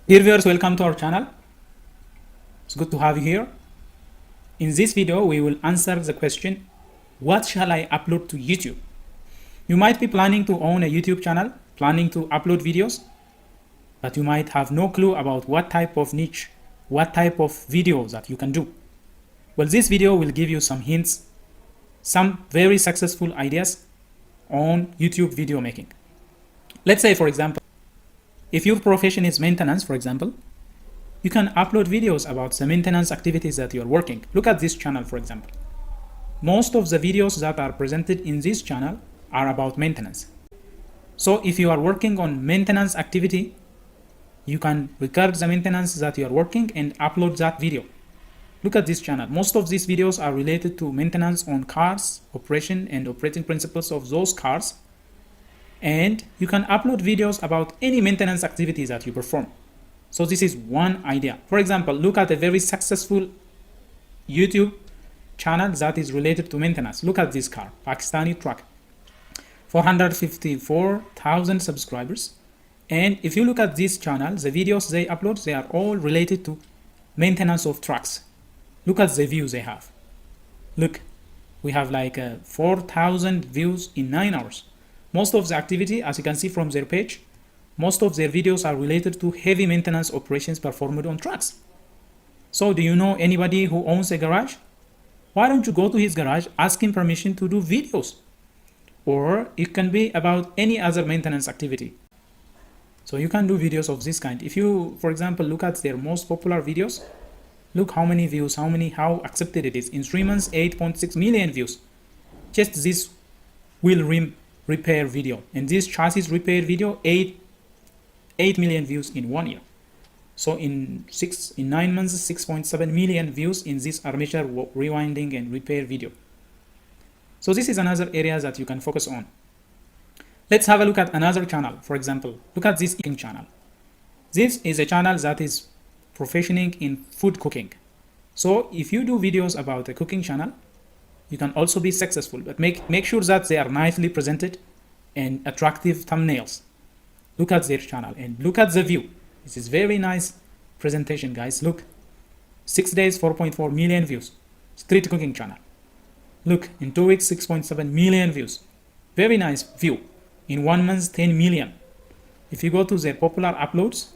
Dear viewers, welcome to our channel. It's good to have you here. In this video, we will answer the question, what shall I upload to YouTube? You might be planning to own a YouTube channel, planning to upload videos, but you might have no clue about what type of niche, what type of videos that you can do. Well, this video will give you some hints, some very successful ideas on YouTube video making. Let's say, for example, if your profession is maintenance, for example, you can upload videos about the maintenance activities that you're working. Look at this channel, for example. Most of the videos that are presented in this channel are about maintenance. So if you are working on maintenance activity, you can record the maintenance that you are working and upload that video. Look at this channel. Most of these videos are related to maintenance on cars, operation and operating principles of those cars. And you can upload videos about any maintenance activities that you perform. So this is one idea. For example, look at a very successful YouTube channel that is related to maintenance. Look at this car, Pakistani truck, 454,000 subscribers. And if you look at this channel, the videos they upload, they are all related to maintenance of trucks. Look at the views they have. Look, we have like 4,000 views in 9 hours. Most of the activity, as you can see from their page, most of their videos are related to heavy maintenance operations performed on trucks. So do you know anybody who owns a garage? Why don't you go to his garage, ask him permission to do videos? Or it can be about any other maintenance activity. So you can do videos of this kind. If you, for example, look at their most popular videos, look how many views, how accepted it is. In 3 months, 8.6 million views. Just this wheel repair video, and this chassis repair video, 8 million views in 1 year. So in 9 months, 6.7 million views in this armature rewinding and repair video. So this is another area that you can focus on. Let's have a look at another channel. For example, look at this cooking channel. This is a channel that is professioning in food cooking. So if you do videos about a cooking channel, you can also be successful, but make sure that they are nicely presented and attractive thumbnails. Look at their channel and look at the view. This is very nice presentation, guys. Look, 6 days, 4.4 million views. Street cooking channel. Look, in 2 weeks, 6.7 million views. Very nice view. In 1 month, 10 million. If you go to their popular uploads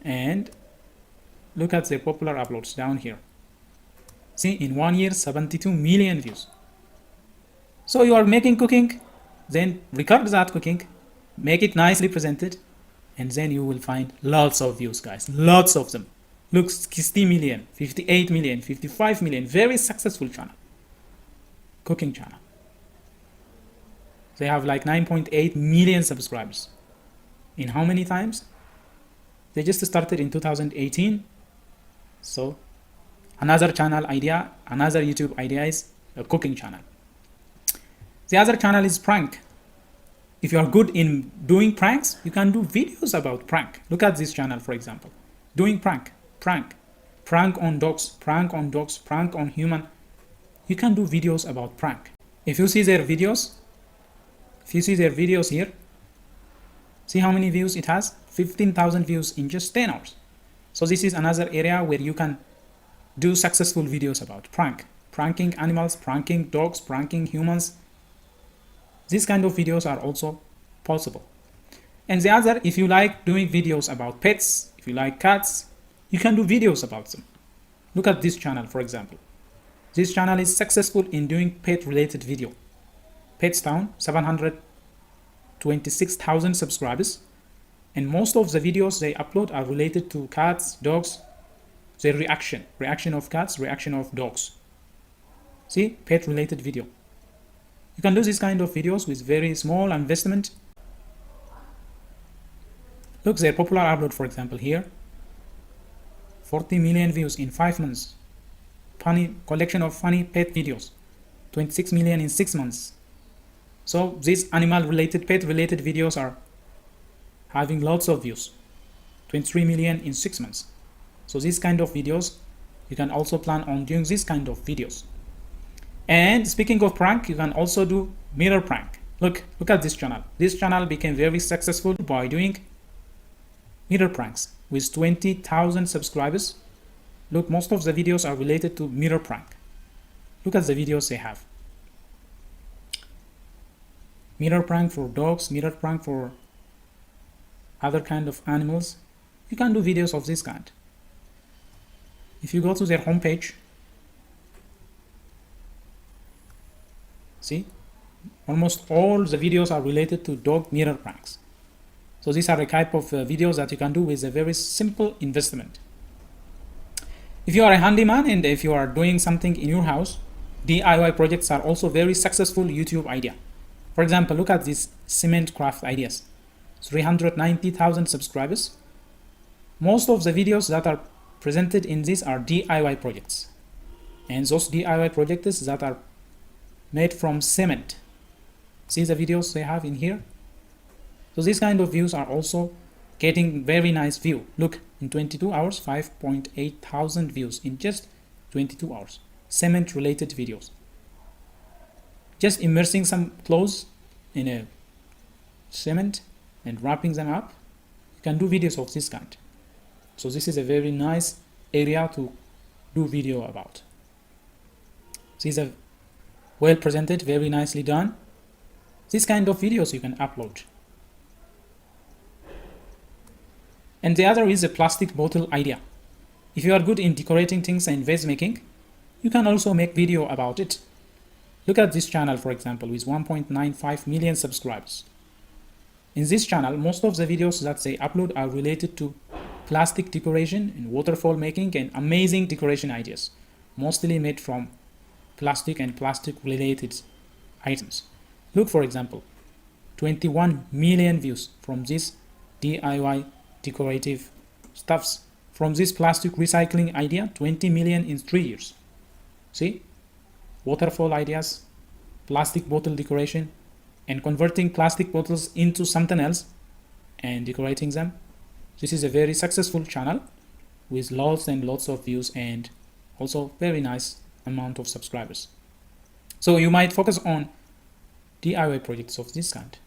and look at their popular uploads down here. See, in 1 year, 72 million views. So you are making cooking, then record that cooking, make it nicely presented, and then you will find lots of views, guys, lots of them. Look, 60 million, 58 million, 55 million, very successful channel, cooking channel. They have like 9.8 million subscribers. In how many times? They just started in 2018. So another channel idea, another YouTube idea is a cooking channel. The other channel is prank. If you are good in doing pranks, you can do videos about prank. Look at this channel, for example. Doing prank on dogs, prank on human. You can do videos about prank. If you see their videos, here, see how many views it has? 15,000 views in just 10 hours. So this is another area where you can do successful videos about pranking animals, pranking dogs, pranking humans. These kind of videos are also possible. And the other, if you like doing videos about pets, if you like cats, you can do videos about them. Look at this channel, for example. This channel is successful in doing pet related video. Pets Town, 726,000 subscribers. And most of the videos they upload are related to cats, dogs, their reaction of cats, reaction of dogs. See, pet related video. You can do this kind of videos with very small investment. Look, their popular upload, for example, here, 40 million views in 5 months. Funny collection of funny pet videos, 26 million in 6 months. So these animal related, pet related videos are having lots of views, 23 million in 6 months. So these kind of videos, you can also plan on doing this kind of videos. And speaking of prank, you can also do mirror prank. Look at this channel. This channel became very successful by doing mirror pranks with 20,000 subscribers. Look, most of the videos are related to mirror prank. Look at the videos they have. Mirror prank for dogs, mirror prank for other kind of animals. You can do videos of this kind. If you go to their homepage, see, almost all the videos are related to dog mirror pranks. So these are a type of videos that you can do with a very simple investment. If you are a handyman and if you are doing something in your house, DIY projects are also very successful YouTube idea. For example, look at these cement craft ideas. 390,000 subscribers. Most of the videos that are presented in this are DIY projects. And those DIY projects that are made from cement. See the videos they have in here? So these kind of views are also getting very nice view. Look, in 22 hours, 5.8 thousand views in just 22 hours. Cement related videos. Just immersing some clothes in a cement and wrapping them up. You can do videos of this kind. So this is a very nice area to do video about. These are well presented, very nicely done. This kind of videos you can upload. And the other is the plastic bottle idea. If you are good in decorating things and vase making, you can also make video about it. Look at this channel, for example, with 1.95 million subscribers. In this channel, most of the videos that they upload are related to plastic decoration and waterfall making and amazing decoration ideas, mostly made from plastic and plastic related items. Look, for example, 21 million views from this DIY decorative stuffs. From this plastic recycling idea, 20 million in 3 years. See? Waterfall ideas, plastic bottle decoration, and converting plastic bottles into something else and decorating them. This is a very successful channel with lots and lots of views and also very nice amount of subscribers. So you might focus on DIY projects of this kind.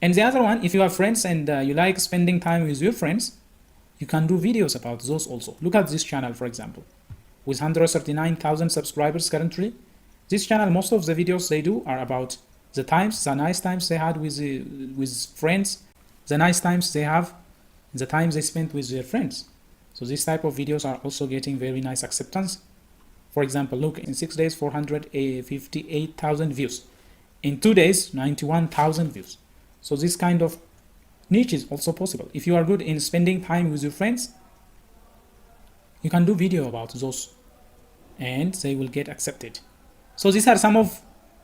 And the other one, if you have friends and you like spending time with your friends, you can do videos about those also. Look at this channel, for example, with 139,000 subscribers currently. This channel, most of the videos they do are about the nice times they had with friends, the nice times they have, the time they spent with their friends. So this type of videos are also getting very nice acceptance. For example, look, in 6 days, 458,000 views. In 2 days, 91,000 views. So this kind of niche is also possible. If you are good in spending time with your friends, you can do video about those and they will get accepted. So these are some of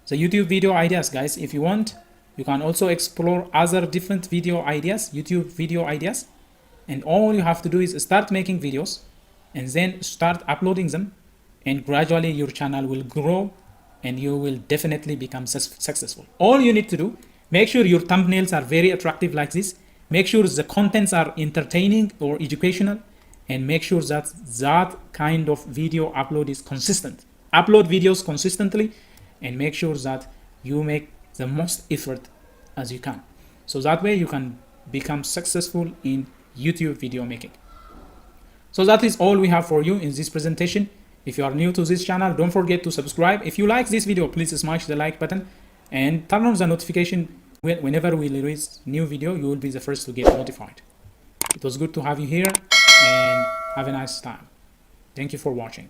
the YouTube video ideas, guys. If you want, you can also explore other different video ideas, YouTube video ideas. And all you have to do is start making videos and then start uploading them. And gradually your channel will grow and you will definitely become successful. All you need to do, make sure your thumbnails are very attractive like this. Make sure the contents are entertaining or educational. And make sure that that kind of video upload is consistent. Upload videos consistently and make sure that you make the most effort as you can. So that way you can become successful in YouTube video making. So that is all we have for you in this presentation. If you are new to this channel, don't forget to subscribe. If you like this video, please smash the like button and turn on the notification. Whenever we release new video, you will be the first to get notified. It was good to have you here and have a nice time. Thank you for watching.